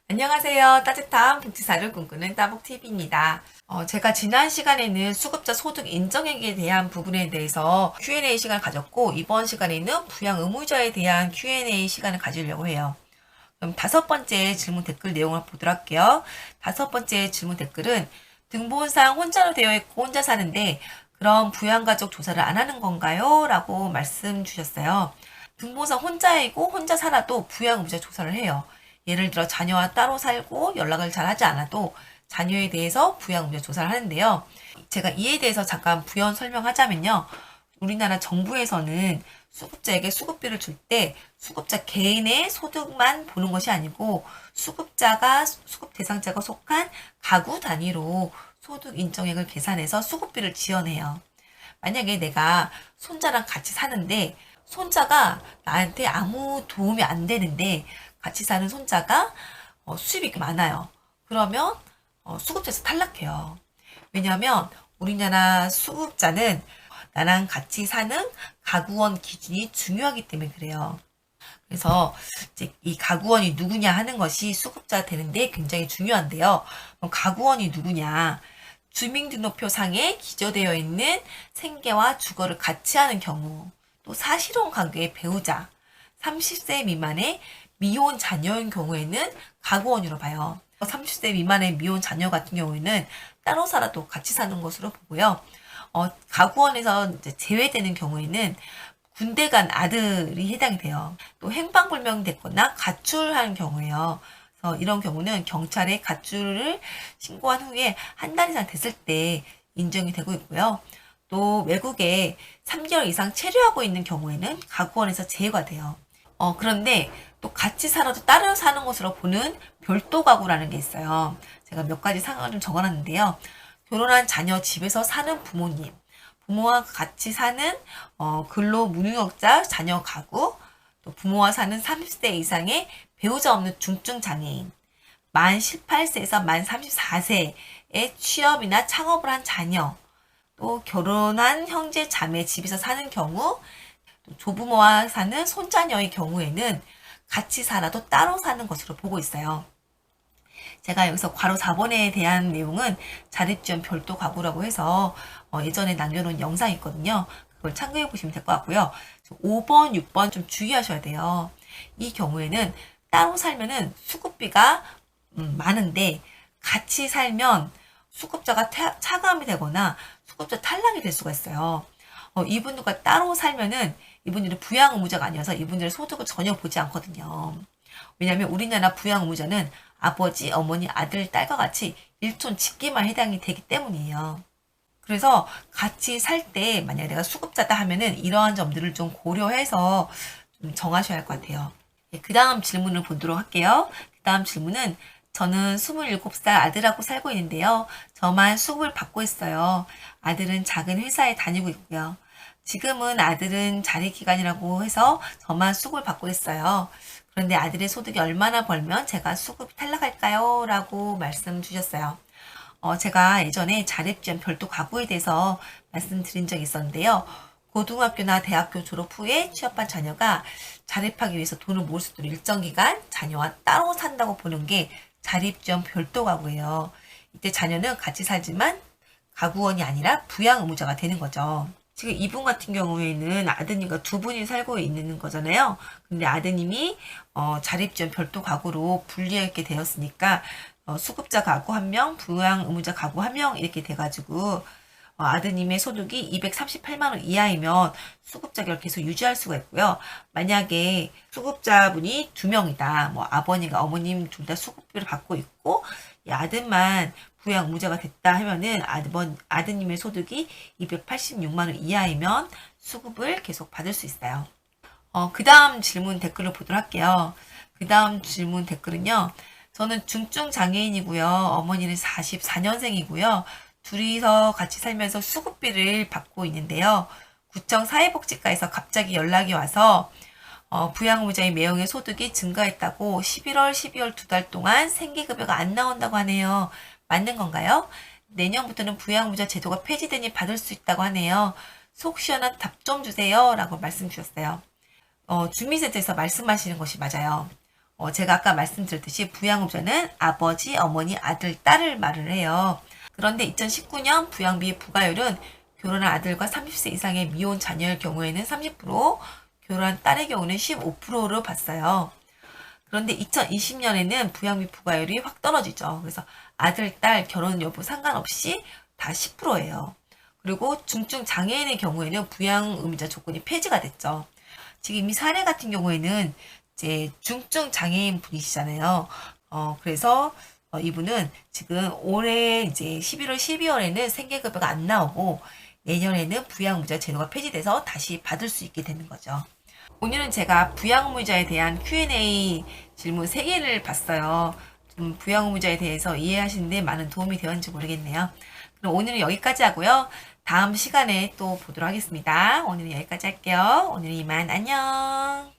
안녕하세요. 따뜻한 복지사를 꿈꾸는 따복TV입니다. 제가 지난 시간에는 수급자 소득 인정액에 대한 부분에 대해서 Q&A 시간을 가졌고, 이번 시간에는 부양 의무자에 대한 Q&A 시간을 가지려고 해요. 그럼 다섯 번째 질문 댓글 내용을 보도록 할게요. 다섯 번째 질문 댓글은 등본상 혼자로 되어 있고 혼자 사는데 그럼 부양가족 조사를 안 하는 건가요? 라고 말씀 주셨어요. 등본상 혼자이고 혼자 살아도 부양 의무자 조사를 해요. 예를 들어 자녀와 따로 살고 연락을 잘 하지 않아도 자녀에 대해서 부양 의무자 조사를 하는데요. 제가 이에 대해서 잠깐 부연 설명하자면요. 우리나라 정부에서는 수급자에게 수급비를 줄 때 수급자 개인의 소득만 보는 것이 아니고 수급자가 수급 대상자가 속한 가구 단위로 소득 인정액을 계산해서 수급비를 지원해요. 만약에 내가 손자랑 같이 사는데 손자가 나한테 아무 도움이 안 되는데 같이 사는 손자가 수입이 많아요. 그러면 수급자에서 탈락해요. 왜냐하면 우리나라 수급자는 나랑 같이 사는 가구원 기준이 중요하기 때문에 그래요. 그래서 이제 이 가구원이 누구냐 하는 것이 수급자 되는데 굉장히 중요한데요. 그럼 가구원이 누구냐? 주민등록표상에 기재되어 있는 생계와 주거를 같이 하는 경우, 또 사실혼 관계의 배우자, 30세 미만의 미혼 자녀인 경우에는 가구원으로 봐요. 30세 미만의 미혼 자녀 같은 경우에는 따로 살아도 같이 사는 것으로 보고요. 가구원에서 이제 제외되는 경우에는 군대 간 아들이 해당이 돼요. 또 행방불명이 됐거나 가출한 경우에요. 그래서 이런 경우는 경찰에 가출을 신고한 후에 한 달 이상 됐을 때 인정이 되고 있고요. 또 외국에 3개월 이상 체류하고 있는 경우에는 가구원에서 제외가 돼요. 그런데 또 같이 살아도 따로 사는 것으로 보는 별도 가구라는 게 있어요. 제가 몇 가지 상황을 좀 적어놨는데요. 결혼한 자녀 집에서 사는 부모님, 부모와 같이 사는 근로 무능력자 자녀 가구, 또 부모와 사는 30세 이상의 배우자 없는 중증 장애인, 만 18세에서 만 34세에 취업이나 창업을 한 자녀, 또 결혼한 형제 자매 집에서 사는 경우, 또 조부모와 사는 손자녀의 경우에는 같이 살아도 따로 사는 것으로 보고 있어요. 제가 여기서 괄호 4번에 대한 내용은 자립지원 별도 가구라고 해서 예전에 남겨놓은 영상이 있거든요. 그걸 참고해 보시면 될 것 같고요. 5번, 6번 좀 주의하셔야 돼요. 이 경우에는 따로 살면은 수급비가 많은데 같이 살면 수급자가 차감이 되거나 수급자 탈락이 될 수가 있어요. 이분들과 따로 살면은 이분들은 부양 의무자가 아니어서 이분들의 소득을 전혀 보지 않거든요. 왜냐하면 우리나라 부양 의무자는 아버지, 어머니, 아들, 딸과 같이 일촌 직계만 해당이 되기 때문이에요. 그래서 같이 살 때 만약에 내가 수급자다 하면은 이러한 점들을 좀 고려해서 좀 정하셔야 할 것 같아요. 그 다음 질문을 보도록 할게요. 그 다음 질문은 저는 27살 아들하고 살고 있는데요. 저만 수급을 받고 있어요. 아들은 작은 회사에 다니고 있고요. 지금은 아들은 자립기간이라고 해서 저만 수급을 받고 있어요. 그런데 아들의 소득이 얼마나 벌면 제가 수급이 탈락할까요? 라고 말씀 주셨어요. 제가 예전에 자립지원 별도 가구에 대해서 말씀드린 적이 있었는데요. 고등학교나 대학교 졸업 후에 취업한 자녀가 자립하기 위해서 돈을 모을 수 있도록 일정 기간 자녀와 따로 산다고 보는 게 자립지원 별도 가구예요. 이때 자녀는 같이 살지만 가구원이 아니라 부양 의무자가 되는 거죠. 지금 이분 같은 경우에는 아드님과 두 분이 살고 있는 거잖아요. 근데 아드님이 자립지원 별도 가구로 분리하게 되었으니까 수급자 가구 1명, 부양 의무자 가구 1명 이렇게 돼가지고 아드님의 소득이 238만 원 이하이면 수급자결 계속 유지할 수가 있고요. 만약에 수급자분이 2명이다. 뭐 아버님과 어머님 둘 다 수급비를 받고 있고 이 아들만 부양 의무자가 됐다 하면은 아드님의 소득이 286만 원 이하이면 수급을 계속 받을 수 있어요. 그 다음 질문 댓글을 보도록 할게요. 그 다음 질문 댓글은요. 저는 중증 장애인이고요. 어머니는 44년생이고요. 둘이서 같이 살면서 수급비를 받고 있는데요. 구청 사회복지과에서 갑자기 연락이 와서 부양의무자의 매형의 소득이 증가했다고 11월, 12월 2달 동안 생계급여가 안 나온다고 하네요. 맞는 건가요? 내년부터는 부양의무자 제도가 폐지되니 받을 수 있다고 하네요. 속 시원한 답 좀 주세요. 라고 말씀 주셨어요. 주민센터에서 말씀하시는 것이 맞아요. 제가 아까 말씀드렸듯이 부양의무자는 아버지, 어머니, 아들, 딸을 말을 해요. 그런데 2019년 부양비 부과율은 결혼한 아들과 30세 이상의 미혼 자녀의 경우에는 30%, 결혼한 딸의 경우는 15%로 봤어요. 그런데 2020년에는 부양비 부과율이 확 떨어지죠. 그래서 아들, 딸 결혼 여부 상관없이 다 10%예요. 그리고 중증 장애인의 경우에는 부양 의무자 조건이 폐지가 됐죠. 지금 이 사례 같은 경우에는 이제 중증 장애인 분이시잖아요. 그래서 이분은 지금 올해 이제 11월, 12월에는 생계급여가 안 나오고 내년에는 부양의무자 제도가 폐지돼서 다시 받을 수 있게 되는 거죠. 오늘은 제가 부양의무자에 대한 Q&A 질문 3개를 봤어요. 좀 부양의무자에 대해서 이해하시는데 많은 도움이 되었는지 모르겠네요. 그럼 오늘은 여기까지 하고요. 다음 시간에 또 보도록 하겠습니다. 오늘은 여기까지 할게요. 오늘은 이만 안녕.